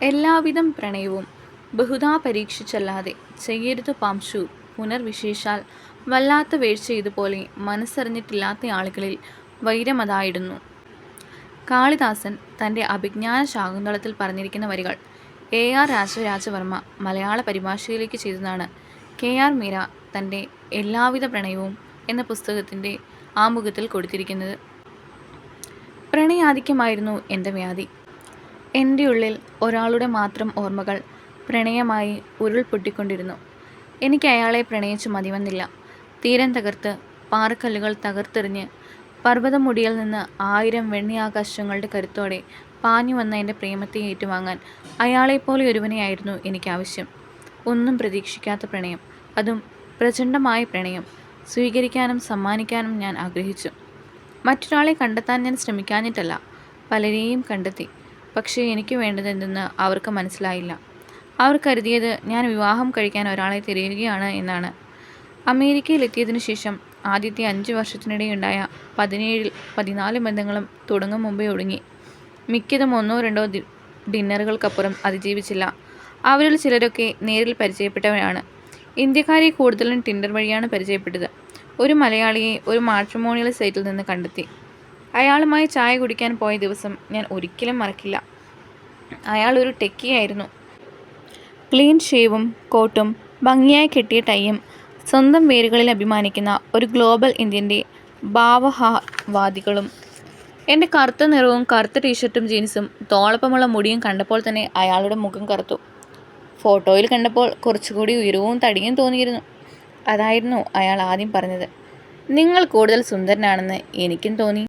എല്ലാവിധം പ്രണയവും ബഹുധാ പരീക്ഷിച്ചല്ലാതെ ചെയ്യരുത് പാംശു പുനർവിശേഷാൽ വല്ലാത്ത വീഴ്ച ഇതുപോലെ മനസ്സറിഞ്ഞിട്ടില്ലാത്ത ആളുകളിൽ വൈരമതായിടുന്നു. കാളിദാസൻ തൻ്റെ അഭിജ്ഞാന ശാകുന്തളത്തിൽ പറഞ്ഞിരിക്കുന്ന വരികൾ AR രാജരാജവർമ്മ മലയാള പരിഭാഷയിലേക്ക് ചെയ്തതാണ് KR മീര തൻ്റെ എല്ലാവിധ പ്രണയവും എന്ന പുസ്തകത്തിൻ്റെ ആമുഖത്തിൽ കൊടുത്തിരിക്കുന്നത്. പ്രണയാധിക്യമായിരുന്നു എൻ്റെ വ്യാധി. എൻ്റെ ഉള്ളിൽ ഒരാളുടെ മാത്രം ഓർമ്മകൾ പ്രണയമായി ഉരുൾപൊട്ടിക്കൊണ്ടിരുന്നു. എനിക്ക് അയാളെ പ്രണയിച്ചു മതിവന്നില്ല. തീരം തകർത്ത് പാറക്കല്ലുകൾ തകർത്തെറിഞ്ഞ് പർവ്വതമുടിയിൽ നിന്ന് 1000 വെണ്ണിയാകാശങ്ങളുടെ കരുത്തോടെ പാഞ്ഞു വന്ന എൻ്റെ പ്രേമത്തെ ഏറ്റുവാങ്ങാൻ അയാളെപ്പോലെ ഒരുവനെയായിരുന്നു എനിക്കാവശ്യം. ഒന്നും പ്രതീക്ഷിക്കാത്ത പ്രണയം, അതും പ്രചണ്ഡമായ പ്രണയം സ്വീകരിക്കാനും സമ്മാനിക്കാനും ഞാൻ ആഗ്രഹിച്ചു. മറ്റൊരാളെ കണ്ടെത്താൻ ഞാൻ ശ്രമിക്കാഞ്ഞിട്ടല്ല, പലരെയും കണ്ടെത്തി. പക്ഷേ എനിക്ക് വേണ്ടത് എന്തെന്ന് അവർക്ക് മനസ്സിലായില്ല. അവർ കരുതിയത് ഞാൻ വിവാഹം കഴിക്കാൻ ഒരാളെ തിരയുകയാണ് എന്നാണ്. അമേരിക്കയിലെത്തിയതിനു ശേഷം ആദ്യത്തെ 5 വർഷത്തിനിടെയുണ്ടായ 17-14 ബന്ധങ്ങളും തുടങ്ങും മുമ്പേ ഒടുങ്ങി. മിക്കതും 1-2 ഡിന്നറുകൾക്കപ്പുറം അതിജീവിച്ചില്ല. അവരിൽ ചിലരൊക്കെ നേരിൽ പരിചയപ്പെട്ടവരാണ്. ഇന്ത്യക്കാരെ കൂടുതലും ടിൻഡർ വഴിയാണ് പരിചയപ്പെട്ടത്. ഒരു മലയാളിയെ ഒരു മാട്രിമോണിയൽ സൈറ്റിൽ നിന്ന് കണ്ടെത്തി. അയാളുമായി ചായ കുടിക്കാൻ പോയ ദിവസം ഞാൻ ഒരിക്കലും മറക്കില്ല. അയാൾ ഒരു ടെക്കിയായിരുന്നു. ക്ലീൻ ഷേവും കോട്ടും ഭംഗിയായി കെട്ടിയ ടൈയും സ്വന്തം വേരുകളിൽ അഭിമാനിക്കുന്ന ഒരു ഗ്ലോബൽ ഇന്ത്യൻ്റെ ഭാവവാദികളും. എൻ്റെ കറുത്ത നിറവും കറുത്ത ടീഷർട്ടും ജീൻസും തോളപ്പമുള്ള മുടിയും കണ്ടപ്പോൾ തന്നെ അയാളുടെ മുഖം കറുത്തു. ഫോട്ടോയിൽ കണ്ടപ്പോൾ കുറച്ചുകൂടി ഉയരവും തടിയും തോന്നിയിരുന്നു. അതായിരുന്നു അയാൾ ആദ്യം പറഞ്ഞത്. നിങ്ങൾ കൂടുതൽ സുന്ദരനാണെന്ന് എനിക്കും തോന്നി.